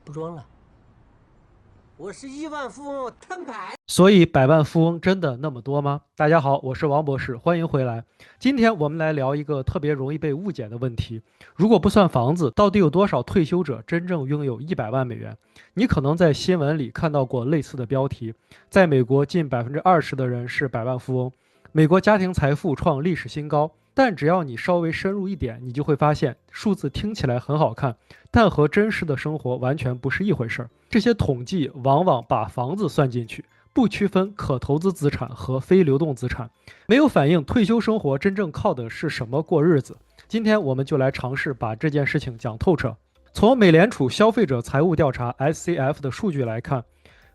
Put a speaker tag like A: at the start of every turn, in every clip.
A: 不装了，我是亿万富翁，摊牌。
B: 所以百万富翁真的那么多吗？大家好，我是王博士，欢迎回来。今天我们来聊一个特别容易被误解的问题：如果不算房子，到底有多少退休者真正拥有100万美元？你可能在新闻里看到过类似的标题。在美国，近20%的人是百万富翁，美国家庭财富创历史新高。但只要你稍微深入一点，你就会发现数字听起来很好看，但和真实的生活完全不是一回事儿。这些统计往往把房子算进去，不区分可投资资产和非流动资产，没有反映退休生活真正靠的是什么过日子。今天我们就来尝试把这件事情讲透彻。从美联储消费者财务调查 SCF 的数据来看，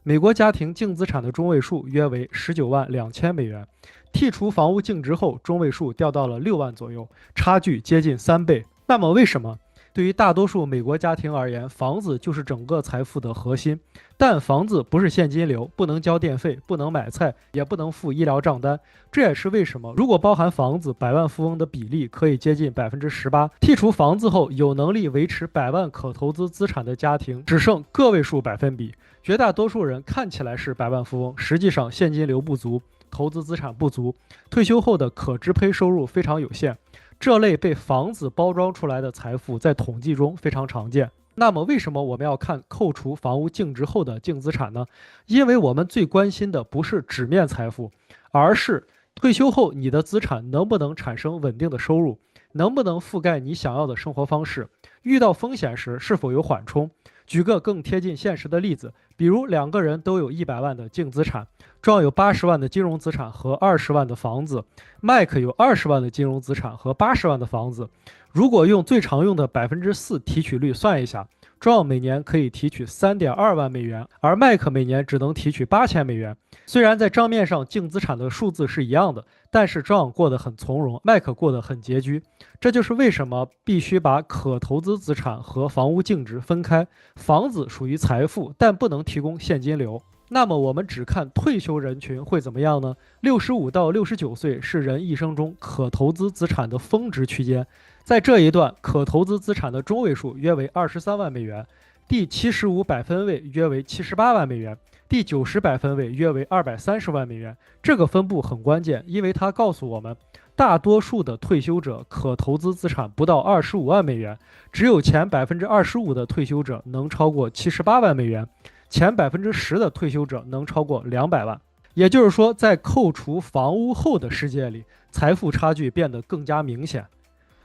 B: 美国家庭净资产的中位数约为19.2万美元，剔除房屋净值后，中位数掉到了6万左右，差距接近3倍。那么为什么？对于大多数美国家庭而言，房子就是整个财富的核心。但房子不是现金流，不能交电费，不能买菜，也不能付医疗账单。这也是为什么，如果包含房子，百万富翁的比例可以接近18%。剔除房子后，有能力维持百万可投资资产的家庭只剩个位数百分比。绝大多数人看起来是百万富翁，实际上现金流不足，投资资产不足，退休后的可支配收入非常有限。这类被房子包装出来的财富在统计中非常常见。那么为什么我们要看扣除房屋净值后的净资产呢？因为我们最关心的不是纸面财富，而是退休后你的资产能不能产生稳定的收入，能不能覆盖你想要的生活方式，遇到风险时是否有缓冲。举个更贴近现实的例子，比如两个人都有100万的净资产，壮有80万的金融资产和20万的房子，麦克有20万的金融资产和80万的房子。如果用最常用的4%提取率算一下，壮每年可以提取3.2万美元，而麦克每年只能提取8000美元。虽然在账面上净资产的数字是一样的，但是壮过得很从容，麦克过得很拮据。这就是为什么必须把可投资资产和房屋净值分开。房子属于财富，但不能提供现金流。那么我们只看退休人群会怎么样呢？65到69岁是人一生中可投资资产的峰值区间，在这一段，可投资资产的中位数约为23万美元，第75百分位约为78万美元，第90百分位约为230万美元。这个分布很关键，因为它告诉我们，大多数的退休者可投资资产不到25万美元，只有前25%的退休者能超过78万美元，前10%的退休者能超过200万。也就是说，在扣除房屋后的世界里，财富差距变得更加明显。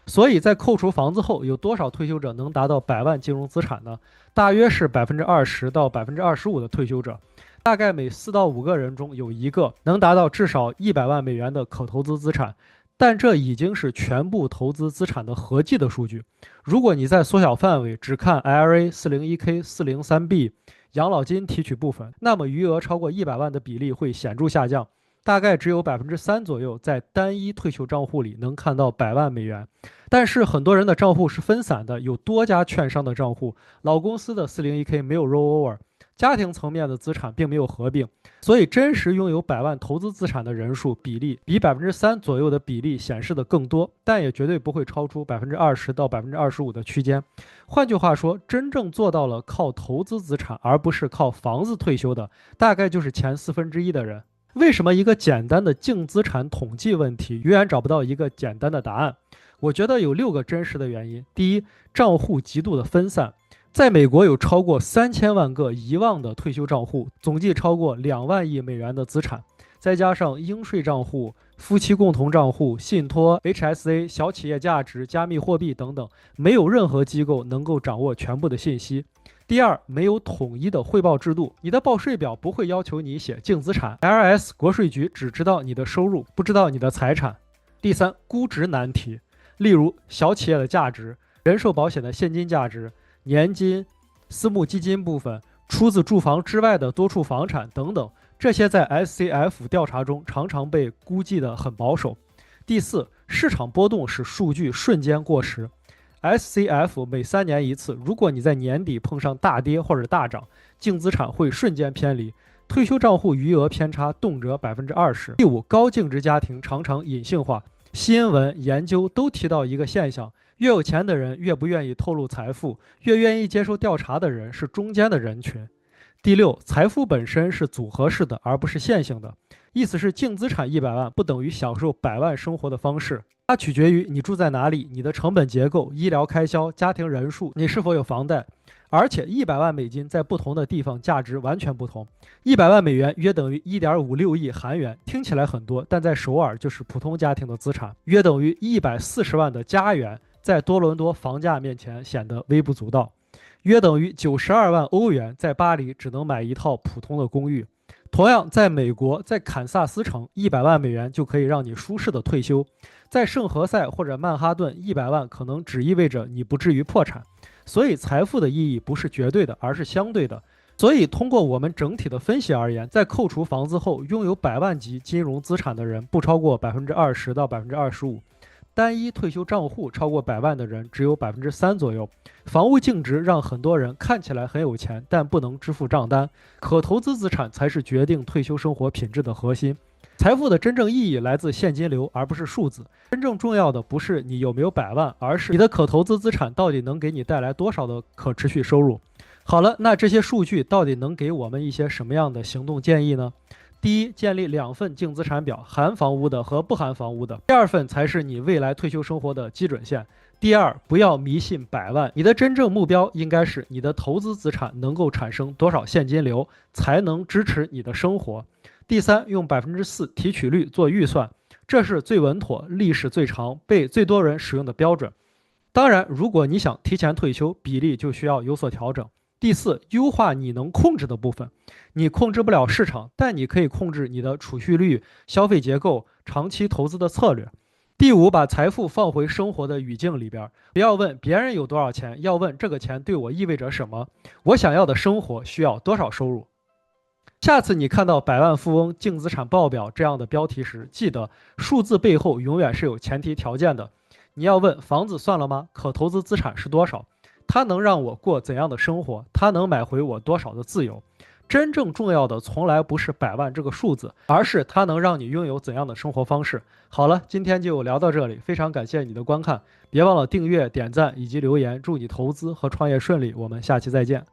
B: 所以在扣除房子后，有多少退休者能达到100万金融资产呢？大约是20%到25%的退休者，大概每4到5个人中有1个能达到至少100万美元的可投资资产。但这已经是全部投资资产的合计的数据。如果你在缩小范围，只看 IRA、401k、403b 养老金提取部分，那么余额超过100万的比例会显著下降，大概只有3%左右在单一退休账户里能看到100万美元。但是很多人的账户是分散的，有多家券商的账户，老公司的401k 没有 rollover， 家庭层面的资产并没有合并，所以真实拥有100万投资资产的人数比例比3%左右的比例显示的更多，但也绝对不会超出20%到25%的区间。换句话说，真正做到了靠投资资产而不是靠房子退休的，大概就是前1/4的人。为什么一个简单的净资产统计问题永远找不到一个简单的答案？我觉得有6个真实的原因。第一，账户极度的分散。在美国有超过3000万个遗忘的退休账户，总计超过2万亿美元的资产，再加上应税账户、夫妻共同账户、信托、HSA、小企业价值、加密货币等等，没有任何机构能够掌握全部的信息。第二，没有统一的汇报制度，你的报税表不会要求你写净资产 ，IRS 国税局只知道你的收入，不知道你的财产。第三，估值难题，例如小企业的价值、人寿保险的现金价值、年金、私募基金部分、出自住房之外的多处房产等等，这些在 SCF 调查中常常被估计得很保守。第四，市场波动使数据瞬间过时。SCF 每3年一次，如果你在年底碰上大跌或者大涨，净资产会瞬间偏离，退休账户余额偏差动辄20%。第五，高净值家庭常常隐性化。新闻研究都提到一个现象，越有钱的人越不愿意透露财富，越愿意接受调查的人是中间的人群。第六，财富本身是组合式的，而不是线性的。意思是净资产100万不等于享受100万生活的方式，它取决于你住在哪里、你的成本结构、医疗开销、家庭人数、你是否有房贷。而且100万美金在不同的地方价值完全不同。100万美元约等于1.56亿韩元，听起来很多，但在首尔就是普通家庭的资产，约等于140万的加元，在多伦多房价面前显得微不足道。约等于92万欧元，在巴黎只能买一套普通的公寓。同样，在美国，在堪萨斯城，100万美元就可以让你舒适的退休；在圣何塞或者曼哈顿，100万可能只意味着你不至于破产。所以，财富的意义不是绝对的，而是相对的。所以，通过我们整体的分析而言，在扣除房子后，拥有100万级金融资产的人不超过20%到25%。单一退休账户超过100万的人只有3%左右。房屋净值让很多人看起来很有钱，但不能支付账单。可投资资产才是决定退休生活品质的核心。财富的真正意义来自现金流，而不是数字。真正重要的不是你有没有100万，而是你的可投资资产到底能给你带来多少的可持续收入。好了，那这些数据到底能给我们一些什么样的行动建议呢？第一，建立2份净资产表，含房屋的和不含房屋的。第2份才是你未来退休生活的基准线。第二，不要迷信100万，你的真正目标应该是你的投资资产能够产生多少现金流，才能支持你的生活。第三，用4%提取率做预算，这是最稳妥、历史最长、被最多人使用的标准。当然，如果你想提前退休，比例就需要有所调整。第四，优化你能控制的部分。你控制不了市场，但你可以控制你的储蓄率、消费结构、长期投资的策略。第五，把财富放回生活的语境里边，不要问别人有多少钱，要问这个钱对我意味着什么，我想要的生活需要多少收入。下次你看到100万富翁净资产报表这样的标题时，记得数字背后永远是有前提条件的。你要问房子算了吗？可投资资产是多少？它能让我过怎样的生活？它能买回我多少的自由？真正重要的从来不是100万这个数字，而是它能让你拥有怎样的生活方式。好了，今天就聊到这里，非常感谢你的观看，别忘了订阅、点赞以及留言，祝你投资和创业顺利，我们下期再见。